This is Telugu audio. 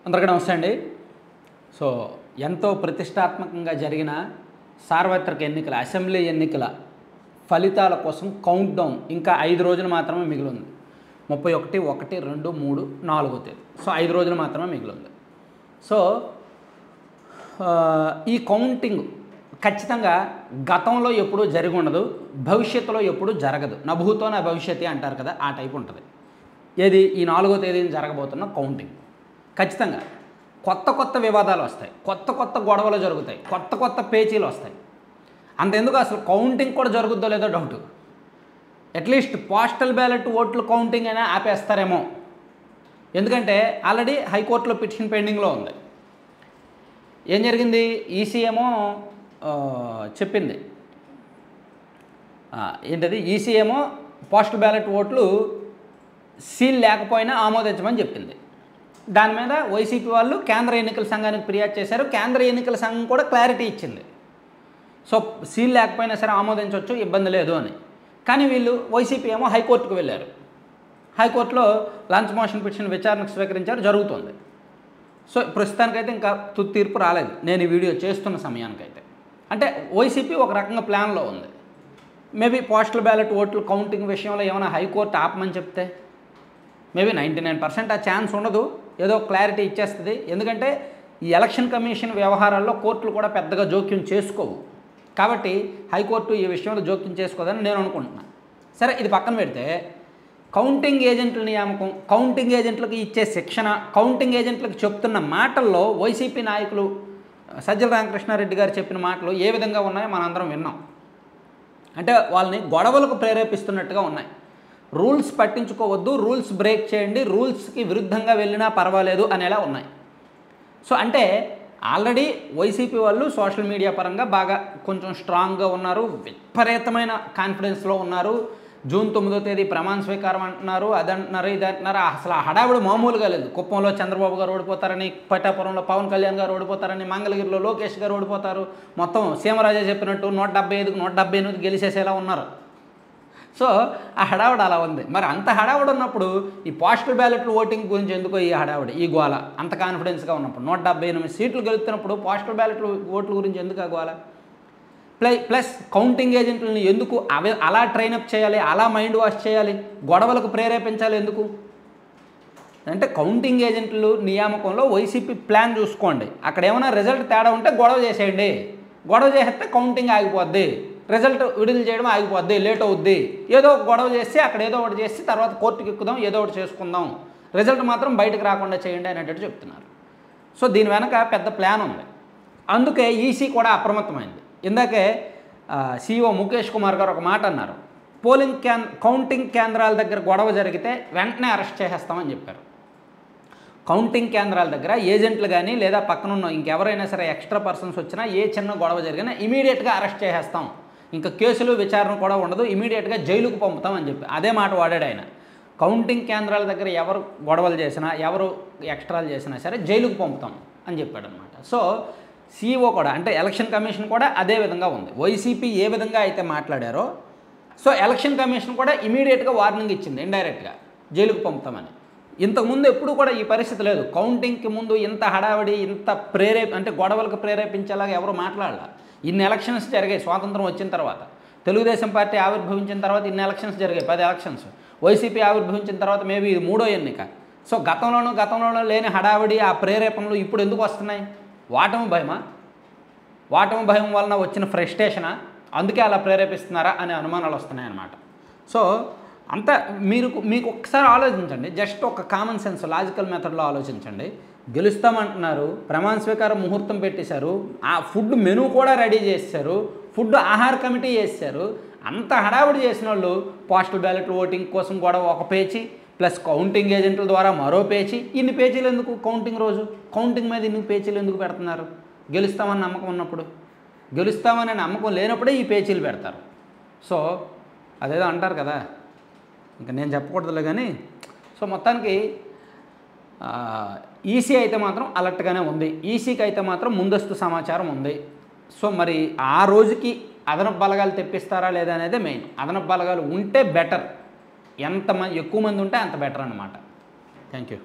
అందరికీ నమస్తే అండి. సో ఎంతో ప్రతిష్టాత్మకంగా జరిగిన సార్వత్రిక ఎన్నికల అసెంబ్లీ ఎన్నికల ఫలితాల కోసం కౌంట్ డౌన్ ఇంకా 5 రోజులు మాత్రమే మిగిలింది. 31, 1, 2, 3, 4వ తేదీ. సో 5 రోజులు మాత్రమే మిగిలింది. సో ఈ కౌంటింగ్ ఖచ్చితంగా గతంలో ఎప్పుడూ జరిగి ఉండదు, భవిష్యత్తులో ఎప్పుడూ జరగదు. నభూతో నా భవిష్యత్తు అంటారు కదా, ఆ టైప్ ఉంటుంది. ఏది ఈ 4వ తేదీని జరగబోతున్న కౌంటింగ్. ఖచ్చితంగా కొత్త వివాదాలు వస్తాయి, కొత్త గొడవలు జరుగుతాయి, కొత్త పేచీలు వస్తాయి. అంతెందుకు అసలు కౌంటింగ్ కూడా జరుగుద్దో లేదో డౌట్. అట్లీస్ట్ పోస్టల్ బ్యాలెట్ ఓట్లు కౌంటింగ్ అయినా ఆపేస్తారేమో. ఎందుకంటే ఆల్రెడీ హైకోర్టులో పిటిషన్ పెండింగ్లో ఉంది. ఏం జరిగింది, ఈసీ ఏమో చెప్పింది ఏంటది, ఈసీ ఏమో పోస్టల్ బ్యాలెట్ ఓట్లు సీల్ లేకపోయినా ఆమోదించమని చెప్పింది. దాని మీద వైసీపీ వాళ్ళు కేంద్ర ఎన్నికల సంఘానికి ఫిర్యాదు చేశారు. కేంద్ర ఎన్నికల సంఘం కూడా క్లారిటీ ఇచ్చింది. సో సీల్ లేకపోయినా సరే ఆమోదించవచ్చు, ఇబ్బంది లేదు అని. కానీ వీళ్ళు వైసీపీ ఏమో హైకోర్టుకు వెళ్ళారు. హైకోర్టులో లంచ్ మోషన్ పిటిషన్ విచారణకు స్వీకరించారు, జరుగుతుంది. సో ప్రస్తుతానికైతే ఇంకా తుది తీర్పు రాలేదు, నేను ఈ వీడియో చేస్తున్న సమయానికైతే. అంటే వైసీపీ ఒక రకంగా ప్లాన్లో ఉంది. మేబీ పోస్టల్ బ్యాలెట్ ఓట్లు కౌంటింగ్ విషయంలో ఏమైనా హైకోర్టు ఆపమని చెప్తే మేబీ 99% ఆ ఛాన్స్ ఉండదు, ఏదో క్లారిటీ ఇచ్చేస్తుంది. ఎందుకంటే ఈ ఎలక్షన్ కమిషన్ వ్యవహారాల్లో కోర్టులు కూడా పెద్దగా జోక్యం చేసుకోవు. కాబట్టి హైకోర్టు ఈ విషయంలో జోక్యం చేసుకోదని నేను అనుకుంటున్నాను. సరే, ఇది పక్కన పెడితే కౌంటింగ్ ఏజెంట్ల నియామకం, కౌంటింగ్ ఏజెంట్లకు ఇచ్చే శిక్షణ, కౌంటింగ్ ఏజెంట్లకు చెప్తున్న మాటల్లో వైసీపీ నాయకులు సజ్జల రామకృష్ణారెడ్డి గారు చెప్పిన మాటలు ఏ విధంగా ఉన్నాయో మనందరం విన్నాం. అంటే వాళ్ళని గొడవలకు ప్రేరేపిస్తున్నట్టుగా ఉన్నాయి. రూల్స్ పట్టించుకోవద్దు, రూల్స్ బ్రేక్ చేయండి, రూల్స్కి విరుద్ధంగా వెళ్ళినా పర్వాలేదు అనేలా ఉన్నాయి. సో అంటే ఆల్రెడీ వైసీపీ వాళ్ళు సోషల్ మీడియా పరంగా బాగా కొంచెం స్ట్రాంగ్గా ఉన్నారు, విపరీతమైన కాన్ఫిడెన్స్లో ఉన్నారు. జూన్ 9వ తేదీ ప్రమాణ స్వీకారం అంటున్నారు, అదంటున్నారు, ఇది అంటున్నారు. అసలు ఆ హడావిడి మామూలుగా లేదు. కుప్పంలో చంద్రబాబు గారు ఓడిపోతారని, పట్టాపురంలో పవన్ కళ్యాణ్ గారు ఓడిపోతారని, మంగళగిరిలో లోకేష్ గారు ఓడిపోతారు. మొత్తం సీమరాజా చెప్పినట్టు 175కి 178 గెలిచేసేలా ఉన్నారు. సో ఆ హడావుడు అలా ఉంది. మరి అంత హడావుడు ఉన్నప్పుడు ఈ పోస్టల్ బ్యాలెట్లు ఓటింగ్ గురించి ఎందుకో ఈ హడావుడి, ఈ గోల, అంత కాన్ఫిడెన్స్గా ఉన్నప్పుడు 178 సీట్లు గెలుస్తున్నప్పుడు పోస్టల్ బ్యాలెట్లు ఓట్ల గురించి ఎందుకు ఆ గోల? ప్లస్ కౌంటింగ్ ఏజెంట్లని ఎందుకు అలా ట్రైనప్ చేయాలి, అలా మైండ్ వాష్ చేయాలి, గొడవలకు ప్రేరేపించాలి ఎందుకు? అంటే కౌంటింగ్ ఏజెంట్లు నియామకంలో వైసీపీ ప్లాన్ చూసుకోండి. అక్కడ ఏమైనా రిజల్ట్ తేడా ఉంటే గొడవ చేసేయండి. గొడవ చేస్తే కౌంటింగ్ ఆగిపోద్ది, రిజల్ట్ విడుదల చేయడం ఆగిపోద్ది, లేట్ అవుద్ది. ఏదో ఒక గొడవ చేసి అక్కడ ఏదో ఒకటి చేసి తర్వాత కోర్టుకి ఎక్కుదాం, ఏదో ఒకటి చేసుకుందాం, రిజల్ట్ మాత్రం బయటకు రాకుండా చేయండి అనేటట్టు చెప్తున్నారు. సో దీని వెనక పెద్ద ప్లాన్ ఉంది. అందుకే ఈసీ కూడా అప్రమత్తమైంది. ఇందాకే CEO ముఖేష్ కుమార్ గారు ఒక మాట అన్నారు, కౌంటింగ్ కేంద్రాల దగ్గర గొడవ జరిగితే వెంటనే అరెస్ట్ చేసేస్తామని చెప్పారు. కౌంటింగ్ కేంద్రాల దగ్గర ఏజెంట్లు కానీ లేదా పక్కనున్న ఇంకెవరైనా సరే ఎక్స్ట్రా పర్సన్స్ వచ్చినా ఏ చిన్న గొడవ జరిగినా ఇమీడియట్గా అరెస్ట్ చేసేస్తాం, ఇంకా కేసులు విచారణ కూడా ఉండదు, ఇమీడియట్గా జైలుకు పంపుతామని చెప్పి అదే మాట వాడాడు ఆయన. కౌంటింగ్ కేంద్రాల దగ్గర ఎవరు గొడవలు చేసినా, ఎవరు ఎక్స్ట్రాలు చేసినా సరే జైలుకు పంపుతాం అని చెప్పాడు అనమాట. సో CEO కూడా, అంటే ఎలక్షన్ కమిషన్ కూడా అదే విధంగా ఉంది. వైసీపీ ఏ విధంగా అయితే మాట్లాడారో సో ఎలక్షన్ కమిషన్ కూడా ఇమీడియట్గా వార్నింగ్ ఇచ్చింది ఇండైరెక్ట్గా, జైలుకు పంపుతామని. ఇంతకుముందు ఎప్పుడు కూడా ఈ పరిస్థితి లేదు. కౌంటింగ్కి ముందు ఇంత హడావిడి, ఇంత అంటే గొడవలకు ప్రేరేపించేలాగా ఎవరు మాట్లాడాల. ఇన్ని ఎలక్షన్స్ జరిగాయి స్వాతంత్రం వచ్చిన తర్వాత. తెలుగుదేశం పార్టీ ఆవిర్భవించిన తర్వాత ఇన్ని ఎలక్షన్స్ జరిగాయి, 10 ఎలక్షన్స్. వైసీపీ ఆవిర్భవించిన తర్వాత మేబీ ఇది 3వ ఎన్నిక. సో గతంలోనూ లేని హడావిడి, ఆ ప్రేరేపణలు ఇప్పుడు ఎందుకు వస్తున్నాయి? వాటమి భయమా? వాటమి భయం వలన వచ్చిన ఫ్రస్ట్రేషనా? అందుకే అలా ప్రేరేపిస్తున్నారా అనే అనుమానాలు వస్తున్నాయి అన్నమాట. సో అంతా మీకు ఒక్కసారి ఆలోచించండి, జస్ట్ ఒక కామన్ సెన్స్ లాజికల్ మెథడ్లో ఆలోచించండి. గెలుస్తామంటున్నారు, ప్రమాణ స్వీకారం ముహూర్తం పెట్టేశారు, ఆ ఫుడ్ మెనూ కూడా రెడీ చేశారు, ఫుడ్ ఆహార కమిటీ చేశారు. అంత హడావుడి చేసిన వాళ్ళు పోస్టల్ బ్యాలెట్ ఓటింగ్ కోసం కూడా ఒక పేచీ, ప్లస్ కౌంటింగ్ ఏజెంట్ల ద్వారా మరో పేచీ. ఇన్ని పేచీలు ఎందుకు? కౌంటింగ్ రోజు కౌంటింగ్ మీద ఇన్ని పేచీలు ఎందుకు పెడుతున్నారు? గెలుస్తామని నమ్మకం ఉన్నప్పుడు, గెలుస్తామనే నమ్మకం లేనప్పుడే ఈ పేచీలు పెడతారు. సో అదేదో అంటారు కదా, ఇంకా నేను చెప్పకూడదులే కానీ. సో మొత్తానికి ఈసీ అయితే మాత్రం అలర్ట్గానే ఉంది, ఈసీకి అయితే మాత్రం ముందస్తు సమాచారం ఉంది. సో మరి ఆ రోజుకి అదనపు బలగాలు తెప్పిస్తారా లేదా అనేది మెయిన్. అదనపు బలగాలు ఉంటే బెటర్, ఎక్కువ మంది ఉంటే అంత బెటర్ అన్నమాట. Thank you.